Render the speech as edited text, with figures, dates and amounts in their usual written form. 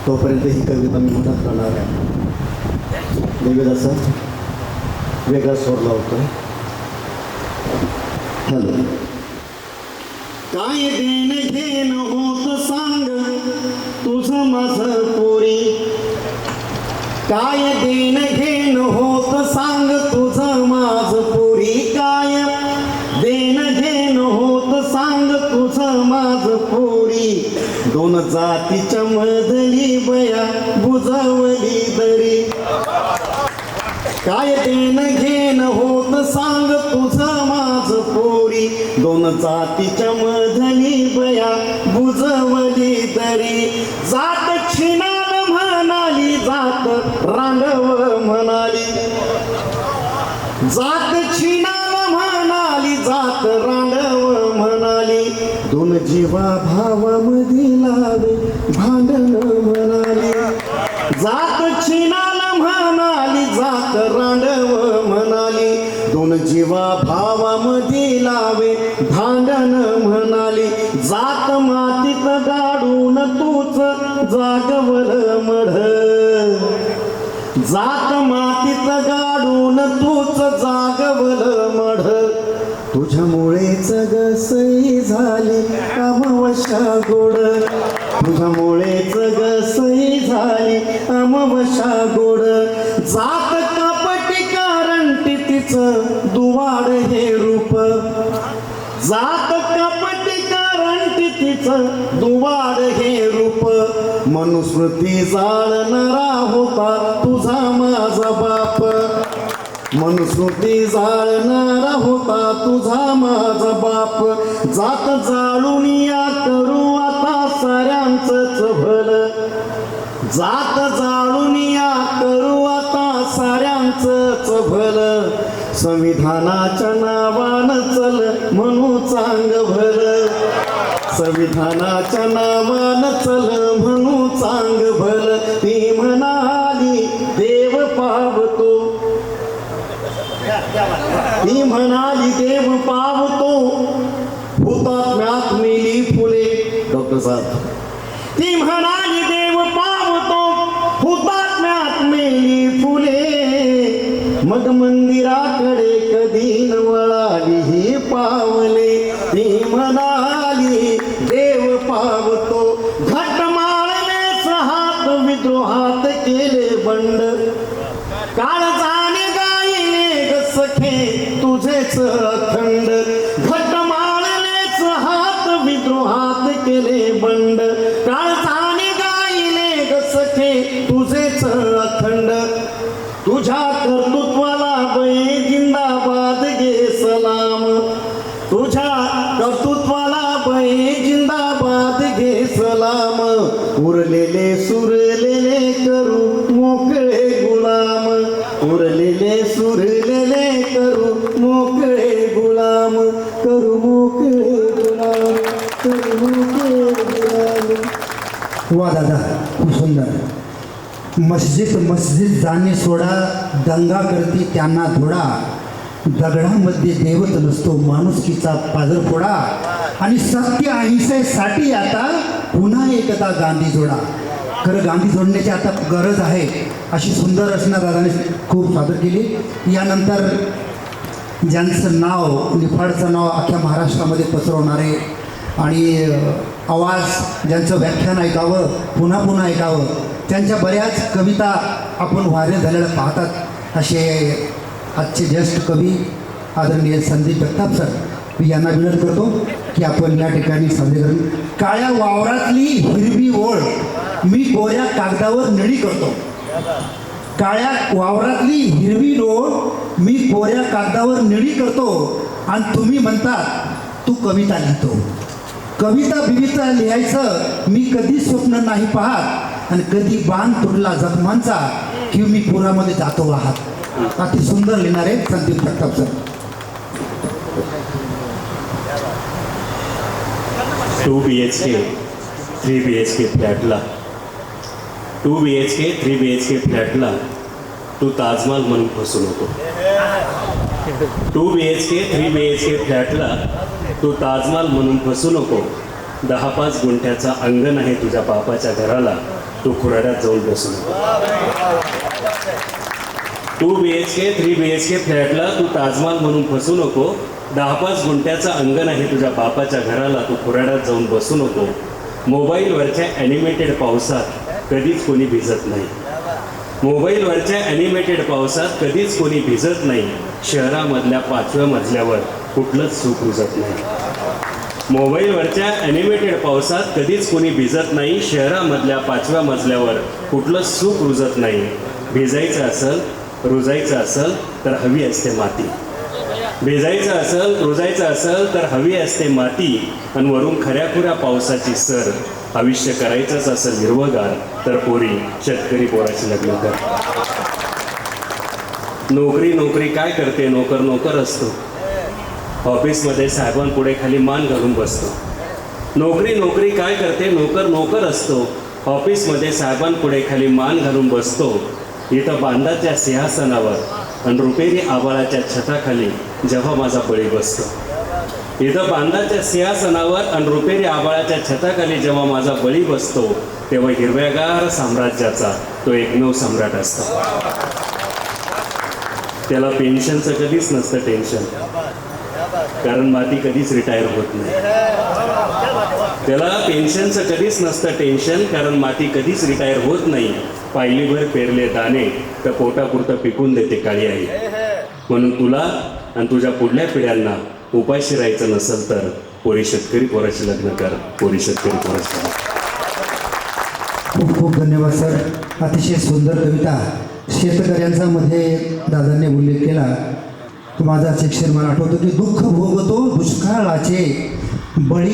तोपर्यंत ही कविता मी म्हणत राहणार आहे. देवीदासा वेगळा स्वर लावतोय. हॅलो. काय देण घेण होत सांग तुझं माझं पोरी, काय देण घेण होत सांग तुझं माझं पोरी, काय देण घेण होत सांग तुझं माझं पोरी, दोन जातीच्या मधली बया बुजवली दरी, काय देण घेण होत सांग तुझं माझं पोरी, दोन जातीच्या मधली बया बुजवली दरी, जात छिनाल म्हणाली जात रांडव म्हणाली, जात छिनाल म्हणाली जात रांडव म्हणाली, दोन जीवा भावामध्ये लावे भांडण म्हणाली, जात छिनाल म्हणाली जात रांडव म्हणाली, दोन जीवा भावामध्ये लावे भांडण म्हणाली, जात मातीत गाडून तूच जागवल मढ, जात मातीत गाडून तूच जागवल मढ, तुझ्यामुळेच ग सई झाली अमावस्या गोड, तुझ्यामुळेच ग सई झाली अमावस्या गोड, जात कपटी करंटी तिचं दुवाड हे रूप, जात कपटी करंटी तिचं दुवाड हे रूप, मनुस्मृती जाळणारा होता तुझा माझा बाप, मनुस्मृती जाळणारा होता तुझा माझा बाप, जात जाळून या करू आता साऱ्यांचंच भलं, जात जाळून या करू आता साऱ्यांचंच भलं, संविधानाच्या नावानं चल म्हणू चांग भलं, संविधानाच्या नावानं चल म्हणू चांग भलं, ती म्हणाली देव पावतो, ती म्हणाली देव पावतो, हुतात्म्यात मेली फुले. डॉक्टर साहेब, ती म्हणाली देव पावतो, हुतात्म्यात मेली फुले, मग मंदिराकडे कधी न वळाली ही पावले, ती म्हणाली देव पावतो, घटमाळने हात विद्रोहात केले बंड, काळ जाणे सखे तुझेच अखंड, घटमाळनेच हात विद्रोहात केले बंड, काळजाने गायले ग सखे तुझेच अखंड, तुझ्या कर्तृत्वाला बये जिंदाबाद गे सलाम, तुझ्या कर्तृत्वाला बये जिंदाबाद घे सलाम, उरलेले सुरलेले करू मोकळे गुलाम, उरलेले सुरलेले करू मोकळे गुलाम, करू मोकळे गुलाम, करू मोकळे गुलाम. वा दादा, खूप सुंदर. मस्जिद मस्जिद जाणे सोडा, दंगा करती त्यांना धोडा, दगडामध्ये देवत नसतो माणुसकीचा पाजर फोडा, आणि सत्य अहिंसेसाठी आता पुन्हा एकदा गांधी जोडा. खरं गांधी जोडण्याची आता गरज आहे, अशी सुंदर रचना दादाने खूप सादर केली. यानंतर ज्यांचं नाव, निफाडचं नाव अख्ख्या महाराष्ट्रामध्ये पसरवणारे आणि आवाज ज्यांचं व्याख्यान ऐकावं, पुन्हा पुन्हा ऐकावं, त्यांच्या बऱ्याच कविता आपण व्हायरल झालेल्या पाहतात, असे आजचे ज्येष्ठ कवी आदरणीय संदीप जगताप सर, मी यांना विनंती करतो की आपण या ठिकाणी सादरीकरण. काळ्या वावरातली हिरवी ओळ मी कोऱ्या कागदावर निळी करतो, काळ्या वावरातली हिरवी ओळ मी कोऱ्या कागदावर निळी करतो, आणि तुम्ही म्हणता तू कविता लिहितो. कविता बिविता लिहायचं मी कधी स्वप्न नाही पाहत, आणि कधी बाण तुटला जखमांचा की मी पुरामध्ये जातो वाहत. अति सुंदर लिहिणारे Sandeep Jagtap sir. 2 BHK 3 BHK फ्लॅटला 2 BHK 3 BHK फ्लॅटला तू ताजमहाल म्हणून फसू नको. 2 BHK 3 BHK फ्लॅटला तू ताजमहाल म्हणून फसू नको. 10-5 गुंठ्याचा अंगण आहे तुझ्या बापाच्या घराला, तू खुराड्यात जाऊन बसू नको. 2 BHK 3 BHK फ्लॅटला तू ताजमहाल म्हणून फसू नको. 10-5 गुंठ्याचं अंगण आहे तुझ्या बापाच्या घराला, तू खुराड्यात जाऊन बसू नको. मोबाईलवरच्या ॲनिमेटेड पावसात कधीच कोणी भिजत नाही. मोबाईलवरच्या ॲनिमेटेड पावसात कधीच कोणी भिजत नाही. शहरामधल्या 5व्या मजल्यावर कुठलंच सुख रुजत नाही. मोबाईलवरच्या ॲनिमेटेड पावसात कधीच कोणी भिजत नाही. शहरामधल्या 5व्या मजल्यावर कुठलंच सुख रुजत नाही. भिजायचं असेल, रुजायचं असेल तर हवी असते माती. भिजायचं असेल, रुजायचं असेल तर हवी असते माती. आणि वरून खऱ्याखुऱ्या पावसाची सर. आयुष्य करायचंच असेल हिरवगार तर पोरी शेतकरी पोराशी लग्न कर. नोकरी नोकरी काय करते, नोकर नोकर असतो. ऑफिसमध्ये साहेबांपुढे खाली मान घालून बसतो. नोकरी नोकरी काय करते, नोकर नोकर असतो. ऑफिसमध्ये साहेबांपुढे खाली मान घालून बसतो. इथं बांधाच्या सिंहासनावर आणि रुपेरी आभाळाच्या छताखाली जेव्हा माझा बळी बसतो. इथं बांधाच्या सिंहासनावर आणि रुपेरी आभाळाच्या छताखाली जेव्हा माझा बळी बसतो, तेव्हा हिरव्यागार साम्राज्याचा तो एकमेव सम्राट असतो. त्याला पेन्शनचं कधीच नसतं टेन्शन, कारण माती कधीच रिटायर होत नाही. त्याला पेन्शनचं कधीच नसतं टेन्शन, कारण माती कधीच रिटायर होत नाही. पायलीभर पेरले दाणे तर पोटापुरतं पिकून देते काळी आई. म्हणून तुला आणि तुझ्या पुढल्या पिढ्यांना उपाशी राहायचं नसेल तर पोरी शेतकरी पोराशी लग्न कर. पोरी शेतकरी पोराशी लग्न. खूप खूप धन्यवाद सर. अतिशय सुंदर कविता शेतकऱ्यांचा मध्ये दादांनी उल्लेख केला. माझा शिक्षण मला आठवतो की दुःख भोगतो दुष्काळाचे, बळी